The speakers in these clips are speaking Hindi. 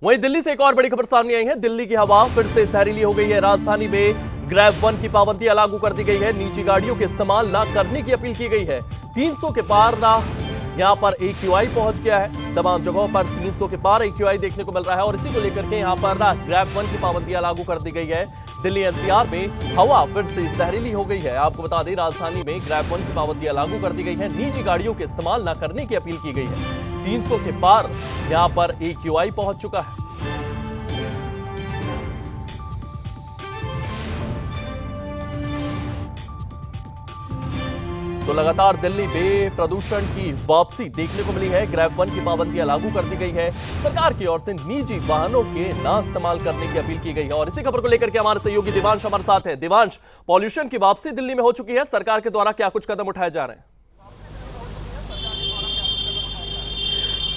वहीं दिल्ली से एक और बड़ी खबर सामने आई है। दिल्ली की हवा फिर से जहरीली हो गई है। राजधानी में ग्रैब वन की पाबंदियां लागू कर दी गई है। निजी गाड़ियों के इस्तेमाल ना करने की अपील की गई है। 300 के पार ना यहां पर AQI पहुंच गया है। तमाम जगहों पर 300 के पार AQI देखने को मिल रहा है और इसी को लेकर के यहां पर ना ग्रैब वन की पाबंदियां लागू कर दी गई है। दिल्ली NCR में हवा फिर से जहरीली हो गई है। आपको बता दें, राजधानी में ग्रैब वन की पाबंदियां लागू कर दी गई है। निजी गाड़ियों के इस्तेमाल ना करने की अपील की गई है। 300 के पार यहां पर AQI पहुंच चुका है। तो लगातार दिल्ली में प्रदूषण की वापसी देखने को मिली है। ग्रैब वन की पाबंदियां लागू कर दी गई है। सरकार की ओर से निजी वाहनों के ना इस्तेमाल करने की अपील की गई है और इसी खबर को लेकर के हमारे सहयोगी दिवांश हमारे साथ है। दिवांश, पॉल्यूशन की वापसी दिल्ली में हो चुकी है। सरकार के द्वारा क्या कुछ कदम उठाए जा रहे हैं?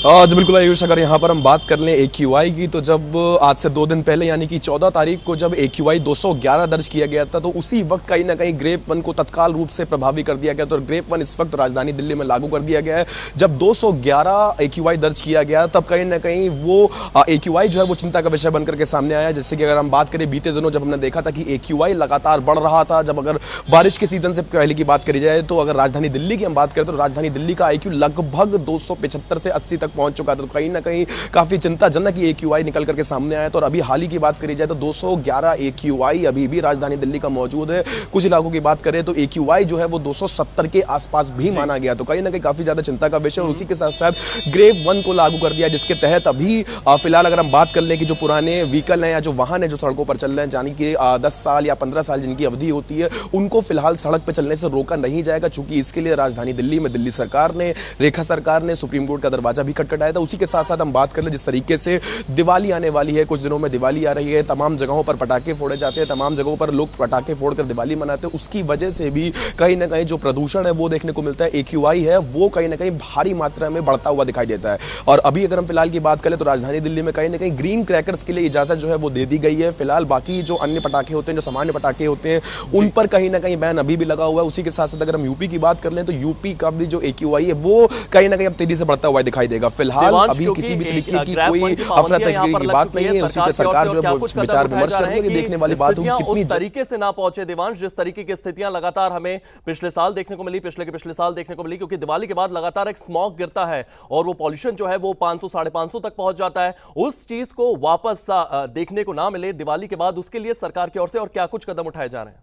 जी बिल्कुल आयुष, अगर यहाँ पर हम बात कर लें AQI की, तो जब आज से 2 दिन पहले यानी कि 14 तारीख को जब AQI 211 दर्ज किया गया था, तो उसी वक्त कहीं ना कहीं ग्रेप वन को तत्काल रूप से प्रभावी कर दिया गया था और ग्रेप वन इस वक्त राजधानी दिल्ली में लागू कर दिया गया है। जब 211 AQI दर्ज किया गया तब कहीं ना कहीं वो AQI जो है वो चिंता का विषय बनकर के सामने आया। जैसे कि अगर हम बात करें बीते दिनों जब हमने देखा था कि AQI लगातार बढ़ रहा था, जब अगर बारिश के सीजन से पहले की बात करी जाए तो अगर राजधानी दिल्ली की हम बात करें तो राजधानी दिल्ली का IQ लगभग 275 से 80 तक पहुंच चुका था। तो कहीं ना कहीं काफी चिंताजनक AQI निकल करके सामने आया। तो और अभी हाल ही की बात करी जाए तो 211 AQI अभी भी राजधानी दिल्ली का मौजूद है। कुछ इलाकों की बात करें तो AQI जो है वो 270 के आसपास भी माना गया। तो कहीं ना कहीं काफी ज्यादा चिंता का विषय और उसी के साथ साथ ग्रेप वन को लागू कर दिया, जिसके तहत अभी फिलहाल अगर हम बात कर लें कि जो पुराने व्हीकल हैं या जो वाहन है जो सड़कों पर चल रहे हैं, यानी कि 10 साल या 15 साल जिनकी अवधि होती है, उनको फिलहाल सड़क पर चलने से रोका नहीं जाएगा। चूंकि इसके लिए राजधानी दिल्ली में दिल्ली सरकार ने, रेखा सरकार ने सुप्रीम कोर्ट का दरवाजा भी खटखटाया था। उसी के साथ साथ हम बात कर ले जिस तरीके से दिवाली आने वाली है, कुछ दिनों में दिवाली आ रही है, तमाम जगहों पर पटाखे फोड़े जाते हैं, तमाम जगहों पर लोग पटाखे फोड़कर दिवाली मनाते हैं, उसकी वजह से भी कहीं ना कहीं जो प्रदूषण है वो देखने को मिलता है। AQI है वो कहीं ना कहीं भारी मात्रा में बढ़ता हुआ दिखाई देता है। और अभी अगर हम फिलहाल की बात करें तो राजधानी दिल्ली में कहीं ना कहीं ग्रीन क्रैकर्स के लिए इजाजत जो है वो दे दी गई है। फिलहाल बाकी जो अन्य पटाखे होते हैं, जो सामान्य पटाखे होते हैं, उन पर कहीं ना कहीं बैन अभी भी लगा हुआ है। उसी के साथ साथ अगर हम यूपी की बात कर लें तो यूपी का भी जो AQI है वो कहीं ना कहीं अब तेजी से बढ़ता हुआ दिखाई देगा। फिलहाल अभी किसी भी तरीके की कोई अफरा तफरी की बात नहीं है। उसी पे सरकार जो है विचार विमर्श करेगी। देखने वाली बात होगी कितनी तरीके से ना पहुंचे दिवांश, जिस तरीके की स्थितियां लगातार हमें पिछले साल देखने को मिली, पिछले साल देखने को मिली, क्योंकि दिवाली के बाद लगातार एक स्मॉग गिरता है और वो पॉल्यूशन जो है वो 500-550 तक पहुंच जाता है। उस चीज को वापस देखने को ना मिले दिवाली के बाद, उसके लिए सरकार की ओर से और क्या कुछ कदम उठाए जा रहे हैं?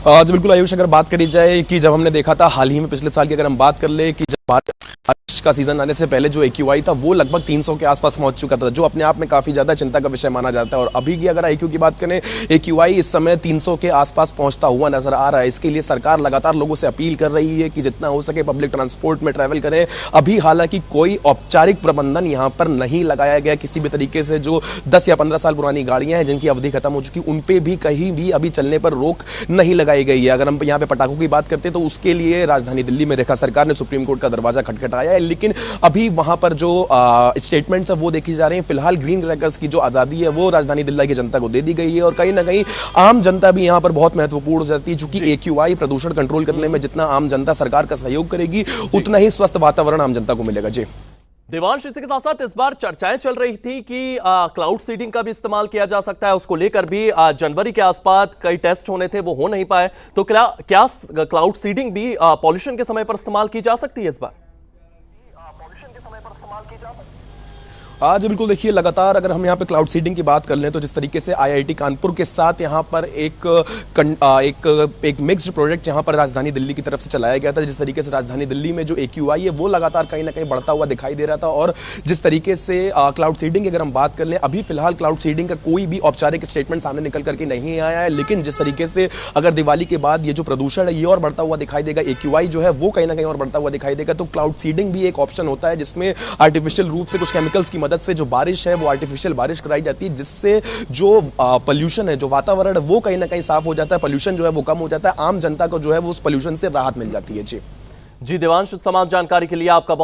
जी बिल्कुल आयुष, अगर बात करी जाए कि जब हमने देखा था हाल ही में पिछले साल की अगर हम बात कर ले कि जब बारिश का सीजन आने से पहले जो AQI था वो लगभग 300 के आसपास पहुंच चुका था, जो अपने आप में काफी ज्यादा चिंता का विषय माना जाता है। और अभी की अगर IQ की बात करें, AQI इस समय 300 के आसपास पहुंचता हुआ नजर आ रहा है। इसके लिए सरकार लगातार लोगों से अपील कर रही है कि जितना हो सके पब्लिक ट्रांसपोर्ट में ट्रैवल करें। अभी हालांकि कोई औपचारिक प्रबंधन यहाँ पर नहीं लगाया गया किसी भी तरीके से। जो 10 या 15 साल पुरानी गाड़ियां हैं जिनकी अवधि खत्म हो चुकी, उन पे भी कहीं भी अभी चलने पर रोक नहीं लगाई गई है। अगर हम यहाँ पे पटाखों की बात करते हैं तो उसके लिए राजधानी दिल्ली में रेखा सरकार ने सुप्रीम कोर्ट का दरवाजा खटखटाया है, लेकिन अभी वहां पर जो स्टेटमेंट्स है वो देखी जा रही हैं। फिलहाल ग्रीन क्रैकर्स की जो आजादी है वो राजधानी दिल्ली की जनता को दे दी गई है और कहीं ना कहीं आम जनता भी यहां पर बहुत महत्वपूर्ण हो जाती है। चूंकि AQI प्रदूषण कंट्रोल करने में जितना आम जनता सरकार का सहयोग करेगी, उतना ही स्वस्थ वातावरण आम जनता को मिलेगा। जी देवांश, इसी के साथ साथ इस बार चर्चाएं चल रही थी कि क्लाउड सीडिंग का भी इस्तेमाल किया जा सकता है। उसको लेकर भी जनवरी के आसपास कई टेस्ट होने थे, वो हो नहीं पाए। तो क्या क्लाउड सीडिंग भी पॉल्यूशन के समय पर इस्तेमाल की जा सकती है इस बार? आज बिल्कुल देखिए, लगातार अगर हम यहाँ पे क्लाउड सीडिंग की बात कर लें तो जिस तरीके से IIT कानपुर के साथ यहाँ पर एक मिक्स्ड प्रोजेक्ट यहाँ पर राजधानी दिल्ली की तरफ से चलाया गया था। जिस तरीके से राजधानी दिल्ली में जो AQI है वो लगातार कहीं ना कहीं बढ़ता हुआ दिखाई दे रहा था। और जिस तरीके से क्लाउड सीडिंग की अगर हम बात कर लें, अभी फिलहाल क्लाउड सीडिंग का कोई भी औपचारिक स्टेटमेंट सामने निकल करके नहीं आया है। लेकिन जिस तरीके से अगर दिवाली के बाद ये जो प्रदूषण है ये और बढ़ता हुआ दिखाई देगा, AQI जो है वो कहीं ना कहीं और बढ़ता हुआ दिखाई देगा, तो क्लाउड सीडिंग भी एक ऑप्शन होता है जिसमें आर्टिफिशियल रूप से कुछ केमिकल्स की मदद से जो बारिश है वो आर्टिफिशियल बारिश कराई जाती है, जिससे जो पोल्यूशन है, जो वातावरण है वो कहीं ना कहीं साफ हो जाता है, पोल्यूशन जो है वो कम हो जाता है, आम जनता को जो है वो उस पोल्यूशन से राहत मिल जाती है। जी देवांश, तमाम जानकारी के लिए आपका